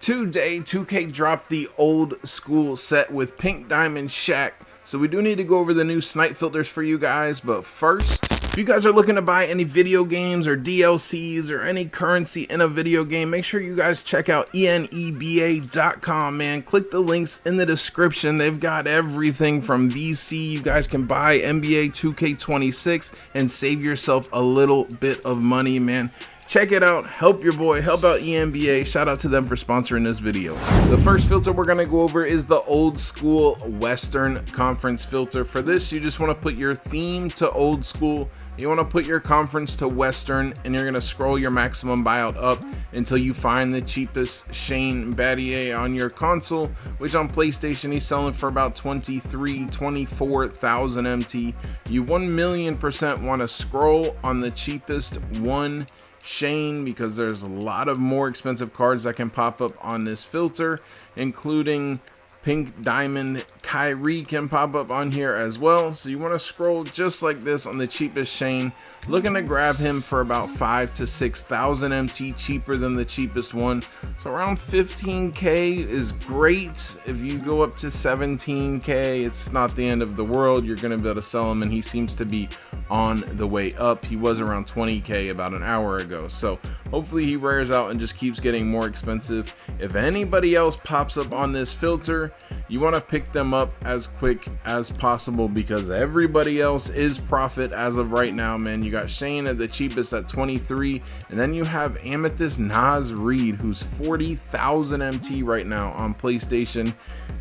Today, 2K dropped the old school set with Pink Diamond Shack, so we do need to go over the new Snipe filters for you guys, but first, if you guys are looking to buy any video games or DLCs or any currency in a video game, make sure you guys check out eneba.com, man. Click the links in the description. They've got everything from VC. You guys can buy NBA 2k26 and save yourself a little bit of money, man. Check it out, help your boy, help out ENBA. Shout out to them for sponsoring this video. The first filter we're gonna go over is the old school Western Conference filter. For this, you just wanna put your theme to old school. You wanna put your conference to Western, and you're gonna scroll your maximum buyout up until you find the cheapest Shane Battier on your console, which on PlayStation, he's selling for about 24,000 MT. You 1,000,000% wanna scroll on the cheapest one Shane, because there's a lot of more expensive cards that can pop up on this filter, including Pink Diamond Kyrie can pop up on here as well. So you want to scroll just like this on the cheapest Shane, looking to grab him for about 5,000 to 6,000 MT cheaper than the cheapest one. So around 15k is great. If you go up to 17k, it's not the end of the world. You're going to be able to sell him, and he seems to be on the way up. He was around 20k about an hour ago, so hopefully he wears out and just keeps getting more expensive. If anybody else pops up on this filter, you want to pick them up as quick as possible, because everybody else is profit as of right now, man. You got Shane at the cheapest at 23, and then you have Amethyst Naz Reid, who's 40,000 MT right now on PlayStation.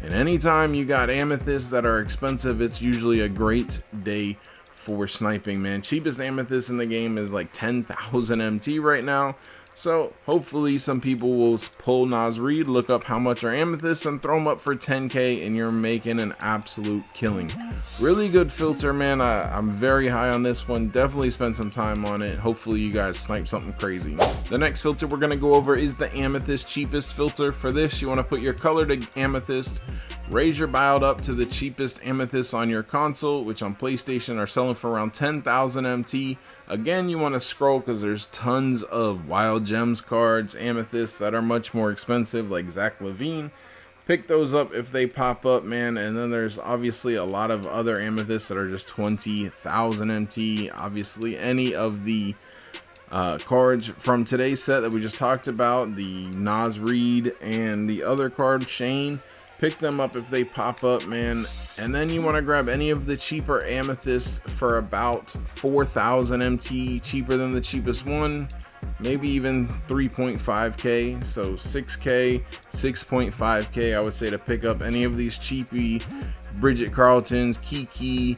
And anytime you got Amethysts that are expensive, it's usually a great day for sniping, man. Cheapest Amethyst in the game is like 10,000 MT right now. So hopefully some people will pull Naz Reid, look up how much are Amethysts, and throw them up for 10k, and you're making an absolute killing. Really good filter, man. I'm very high on this one. Definitely spend some time on it. Hopefully you guys snipe something crazy. The next filter we're going to go over is the Amethyst cheapest filter. For this, you want to put your color to Amethyst, raise your buyout up to the cheapest Amethyst on your console, which on PlayStation are selling for around 10,000 MT. Again, you want to scroll because there's tons of Wild Gems cards, Amethysts that are much more expensive, like Zach LaVine. Pick those up if they pop up, man. And then there's obviously a lot of other Amethysts that are just 20,000 MT. Obviously, any of the cards from today's set that we just talked about, the Naz Reid and the other card, Shane, pick them up if they pop up, man. And then you want to grab any of the cheaper Amethysts for about 4,000 MT, cheaper than the cheapest one, maybe even 3.5k. So 6k, 6.5k, I would say, to pick up any of these cheapy Bridget Carltons, Kiki.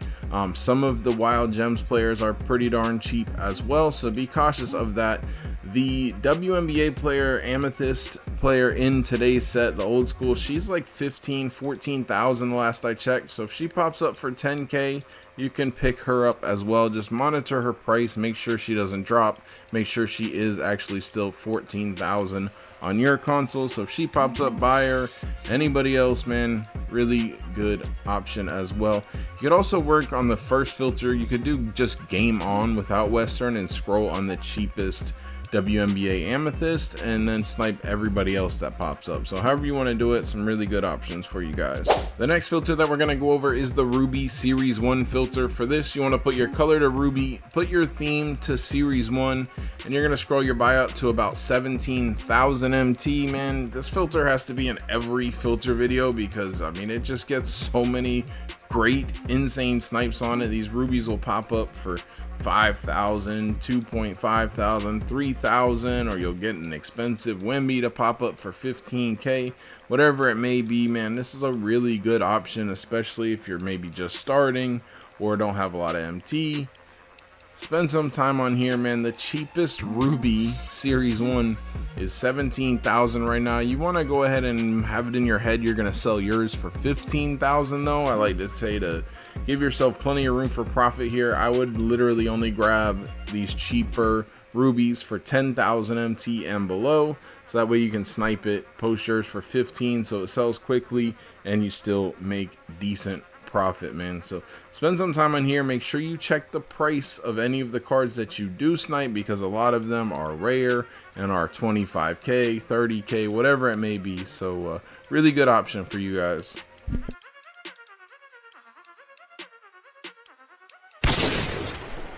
Some of the Wild Gems players are pretty darn cheap as well, so be cautious of that. The WNBA player, Amethyst player in today's set, the old school, she's like 14,000 the last I checked. So if she pops up for 10k, you can pick her up as well. Just monitor her price, make sure she doesn't drop, make sure she is actually still 14,000 on your console. So if she pops up, buy her. Anybody else, man, really good option as well. You could also work on the first filter. You could do just game on without Western and scroll on the cheapest WNBA Amethyst, and then snipe everybody else that pops up. So however you want to do it, some really good options for you guys. The next filter that we're going to go over is the Ruby Series 1 filter. For this, you want to put your color to Ruby, put your theme to Series 1, and you're going to scroll your buyout to about 17,000 MT, man. This filter has to be in every filter video, because I mean, it just gets so many great insane snipes on it. These rubies will pop up for 5,000, 2,500, 3,000, or you'll get an expensive Wemby to pop up for 15k, whatever it may be, man. This is a really good option, especially if you're maybe just starting or don't have a lot of MT. Spend some time on here, man. The cheapest Ruby Series 1 is 17,000 right now. You want to go ahead and have it in your head you're going to sell yours for 15,000 though. I like to say, to give yourself plenty of room for profit here, I would literally only grab these cheaper rubies for 10,000 MT and below, so that way you can snipe it, post yours for 15 so it sells quickly and you still make decent profit, man. So spend some time on here. Make sure you check the price of any of the cards that you do snipe, because a lot of them are rare and are 25k, 30k, whatever it may be. So really good option for you guys.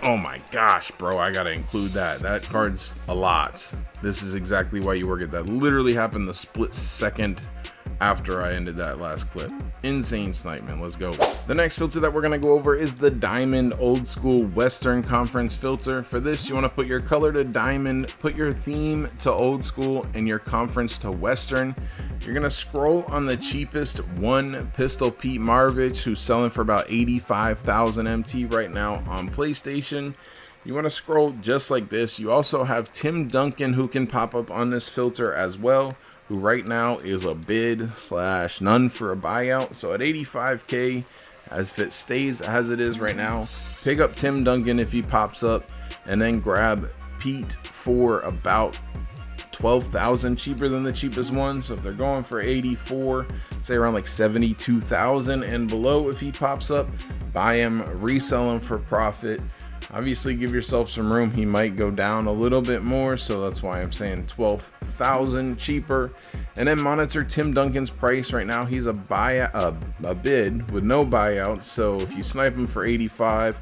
Oh my gosh, bro, I gotta include that. That card's a lot. This is exactly why you work it. That literally happened the split second after I ended that last clip. Insane snipe, man. Let's go. The next filter that we're gonna go over is the Diamond Old School Western Conference filter. For this, you wanna put your color to diamond, put your theme to old school, and your conference to Western. You're gonna scroll on the cheapest one, Pistol Pete Maravich, who's selling for about 85,000 MT right now on PlayStation. You want to scroll just like this. You also have Tim Duncan, who can pop up on this filter as well, who right now is a bid slash none for a buyout. So at 85k, as if it stays as it is right now, pick up Tim Duncan if he pops up, and then grab Pete for about 12,000 cheaper than the cheapest one. So if they're going for 84, say around like 72,000 and below, if he pops up, buy him, resell him for profit. Obviously give yourself some room. He might go down a little bit more, so that's why I'm saying 12,000 cheaper. And then monitor Tim Duncan's price. Right now he's a bid with no buyout. So if you snipe him for 85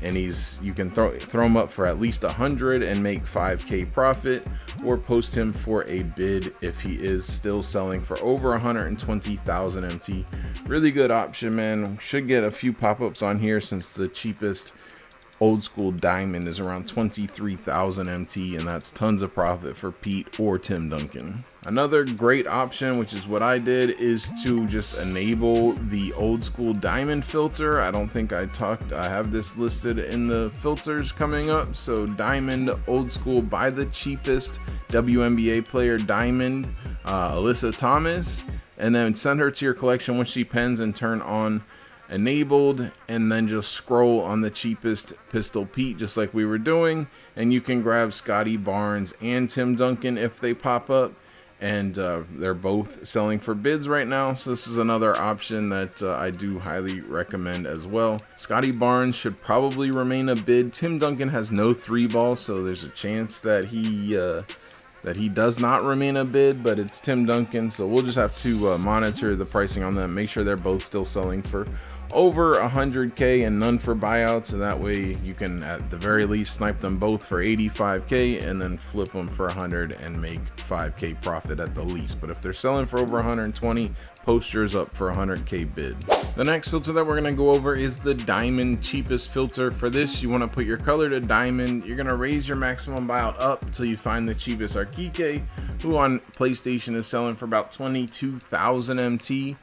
and you can throw him up for at least 100 and make 5k profit, or post him for a bid if he is still selling for over 120,000 MT. Really good option, man. Should get a few pop-ups on here, since the cheapest old school diamond is around 23,000 MT, and that's tons of profit for Pete or Tim Duncan. Another great option, which is what I did, is to just enable the old school diamond filter. I don't think I have this listed in the filters coming up. So diamond old school, buy the cheapest WNBA player diamond, Alyssa Thomas, and then send her to your collection when she pens, and turn on enabled, and then just scroll on the cheapest Pistol Pete, just like we were doing, and you can grab Scotty Barnes and Tim Duncan if they pop up, and they're both selling for bids right now. So this is another option that I do highly recommend as well. Scotty Barnes should probably remain a bid. Tim Duncan has no 3-ball, so there's a chance that he does not remain a bid, but it's Tim Duncan, so we'll just have to monitor the pricing on them, make sure they're both still selling for over 100k and none for buyouts, so that way you can at the very least snipe them both for 85k and then flip them for 100 and make 5k profit at the least. But if they're selling for over 120, post yours up for 100k bid. The next filter that we're going to go over is the diamond cheapest filter. For this, you want to put your color to diamond. You're going to raise your maximum buyout up until you find the cheapest Arkike, who on PlayStation is selling for about 22,000 MT.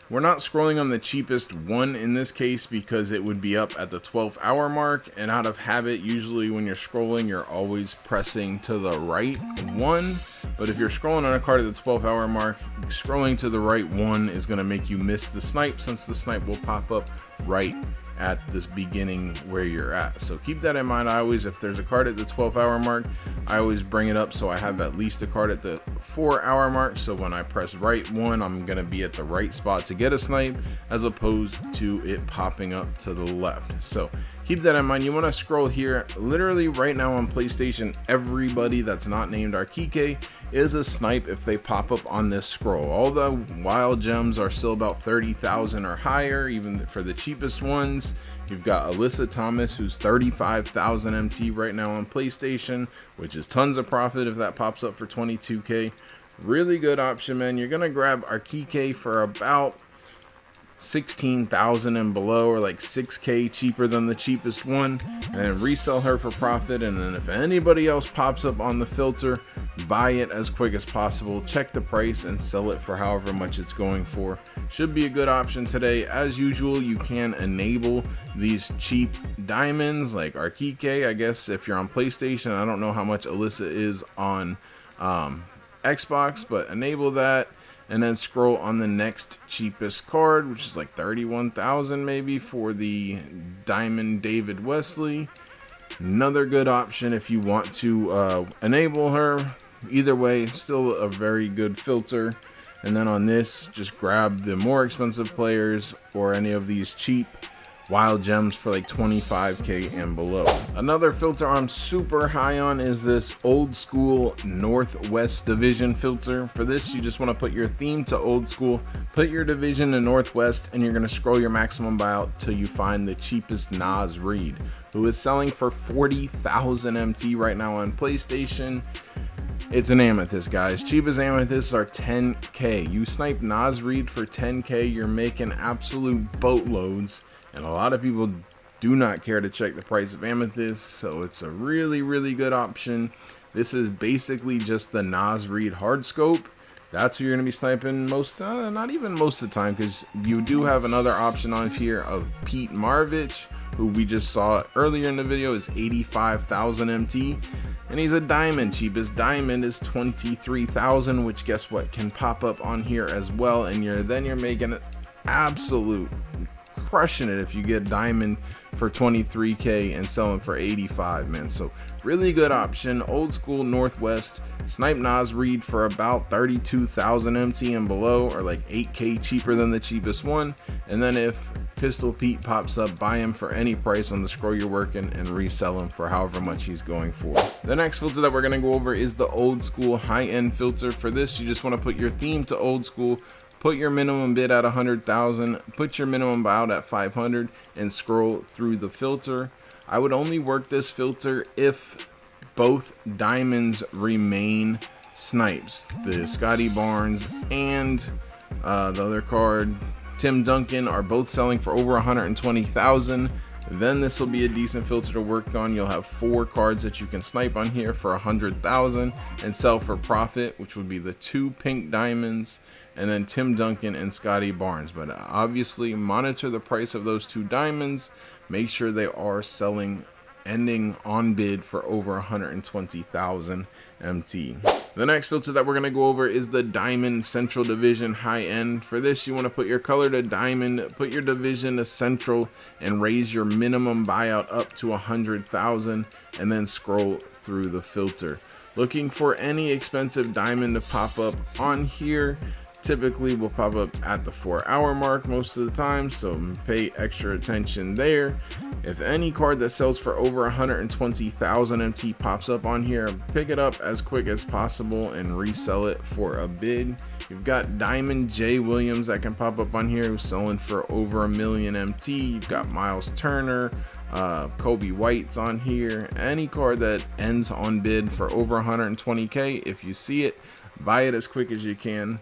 We're not scrolling on the cheapest one in this case, because it would be up at the 12-hour mark, and out of habit, usually when you're scrolling, you're always pressing to the right one. But if you're scrolling on a card at the 12-hour mark, scrolling to the right one is going to make you miss the snipe, since the snipe will pop up right at this beginning where you're at. So keep that in mind. If there's a card at the 12-hour mark, I always bring it up so I have at least a card at the 4-hour mark, so when I press right one, I'm gonna be at the right spot to get a snipe, as opposed to it popping up to the left. So keep that in mind. You want to scroll here. Literally right now on PlayStation, everybody that's not named Arkike is a snipe if they pop up on this scroll. All the wild gems are still about 30,000 or higher, even for the cheapest ones. You've got Alyssa Thomas, who's 35,000 MT right now on PlayStation, which is tons of profit if that pops up for 22k. Really good option, man. You're gonna grab Arkike for about 16,000 and below, or like 6k cheaper than the cheapest one, and then resell her for profit. And then if anybody else pops up on the filter, buy it as quick as possible, check the price, and sell it for however much it's going for. Should be a good option today. As usual, you can enable these cheap diamonds like Arkike. I guess if you're on PlayStation, I don't know how much Alyssa is on Xbox, but enable that, and then scroll on the next cheapest card, which is like 31,000 maybe, for the Diamond David Wesley. Another good option if you want to enable her. Either way, still a very good filter. And then on this, just grab the more expensive players or any of these cheap wild gems for like 25k and below. Another filter I'm super high on is this old school Northwest division filter. For this, you just want to put your theme to old school, put your division to Northwest, and you're going to scroll your maximum buyout till you find the cheapest Nas Reed, who is selling for 40,000 MT right now on PlayStation. It's an Amethyst, guys. Cheapest Amethysts are 10k. You snipe Nas Reed for 10k, you're making absolute boatloads. And a lot of people do not care to check the price of Amethyst, so it's a really good option. This is basically just the Nas Reed hard scope. That's who you're going to be sniping most, not even most of the time, because you do have another option on here of Pete Maravich, who we just saw earlier in the video is 85,000 MT. And he's a diamond. Cheapest diamond is 23,000, which guess what, can pop up on here as well. And you're making it absolute crushing it if you get diamond for 23k and selling for 85, man. So really good option. Old school Northwest. Snipe Nas Reed for about 32,000 MT and below, or like 8k cheaper than the cheapest one. And then if Pistol Pete pops up, buy him for any price on the scroll you're working and resell him for however much he's going for. The next filter that we're going to go over is the old school high-end filter. For this, you just want to put your theme to old school, put your minimum bid at 100,000, put your minimum buyout at 500, and scroll through the filter. I would only work this filter if both diamonds remain snipes. The Scotty Barnes and the other card, Tim Duncan, are both selling for over 120,000. Then this will be a decent filter to work on. You'll have 4 cards that you can snipe on here for 100,000 and sell for profit, which would be the 2 pink diamonds and then Tim Duncan and Scotty Barnes. But obviously monitor the price of those 2 diamonds. Make sure they are selling, ending on bid for over 120,000 MT. The next filter that we're going to go over is the Diamond Central Division High End. For this, you want to put your color to Diamond, put your division to Central, and raise your minimum buyout up to 100,000, and then scroll through the filter. Looking for any expensive diamond to pop up on here. Typically will pop up at the 4-hour mark most of the time, so pay extra attention there. If any card that sells for over 120,000 MT pops up on here, pick it up as quick as possible and resell it for a bid. You've got Diamond J Williams that can pop up on here, who's selling for over 1 million MT. You've got Miles Turner, Kobe White's on here. Any card that ends on bid for over 120k, if you see it, buy it as quick as you can.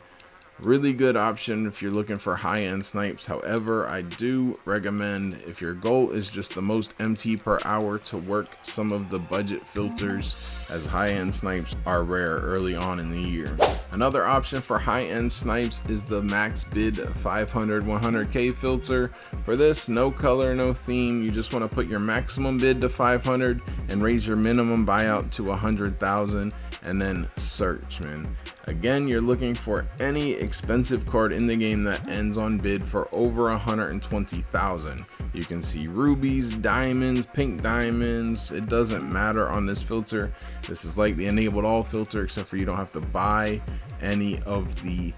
Really good option if you're looking for high-end snipes. However, I do recommend, if your goal is just the most MT per hour, to work some of the budget filters, as high-end snipes are rare early on in the year. Another option for high-end snipes is the max bid 500 100k filter. For this, no color, no theme. You just want to put your maximum bid to 500 and raise your minimum buyout to 100,000, and then search, man. Again, you're looking for any expensive card in the game that ends on bid for over 120,000. You can see rubies, diamonds, pink diamonds. It doesn't matter on this filter. This is like the enabled all filter, except for you don't have to buy any of the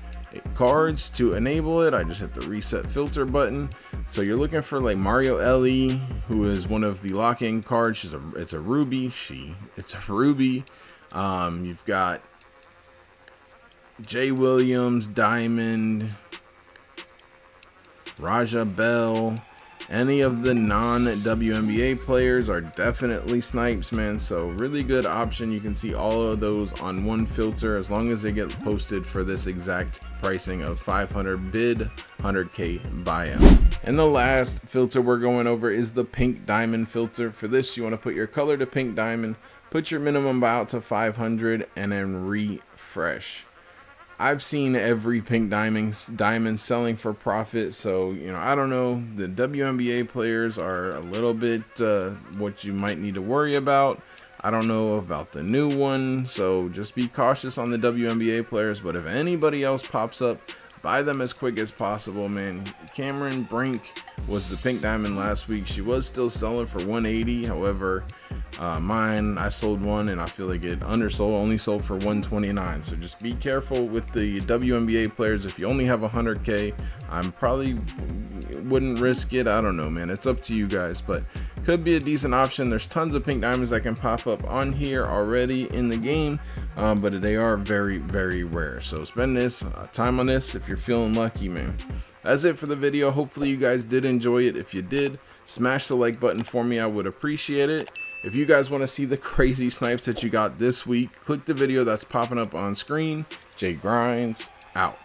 cards to enable it. I just hit the reset filter button. So you're looking for like Mario Ellie, who is one of the lock-in cards. It's a ruby. It's a ruby. You've got Jay Williams, Diamond, Raja Bell. Any of the non-WNBA players are definitely snipes, man. So really good option. You can see all of those on one filter, as long as they get posted for this exact pricing of 500 bid, 100k buyout. And the last filter we're going over is the pink diamond filter. For this, you want to put your color to pink diamond, put your minimum buyout to 500, and then refresh. I've seen every pink diamond selling for profit, so I don't know. The WNBA players are a little bit what you might need to worry about. I don't know about the new one, so just be cautious on the WNBA players. But if anybody else pops up, buy them as quick as possible, man. Cameron Brink was the pink diamond last week. She was still selling for 180. However, Mine, I sold one and I feel like it undersold, only sold for 129. So just be careful with the WNBA players. If you only have 100k, I'm probably wouldn't risk it. I don't know, man, it's up to you guys, but could be a decent option. There's tons of pink diamonds that can pop up on here already in the game, but they are very, very rare. So spend this time on this if you're feeling lucky, man. That's it for the video. Hopefully you guys did enjoy it. If you did, smash the like button for me, I would appreciate it. If you guys want to see the crazy snipes that you got this week, click the video that's popping up on screen. Jay Grinds out.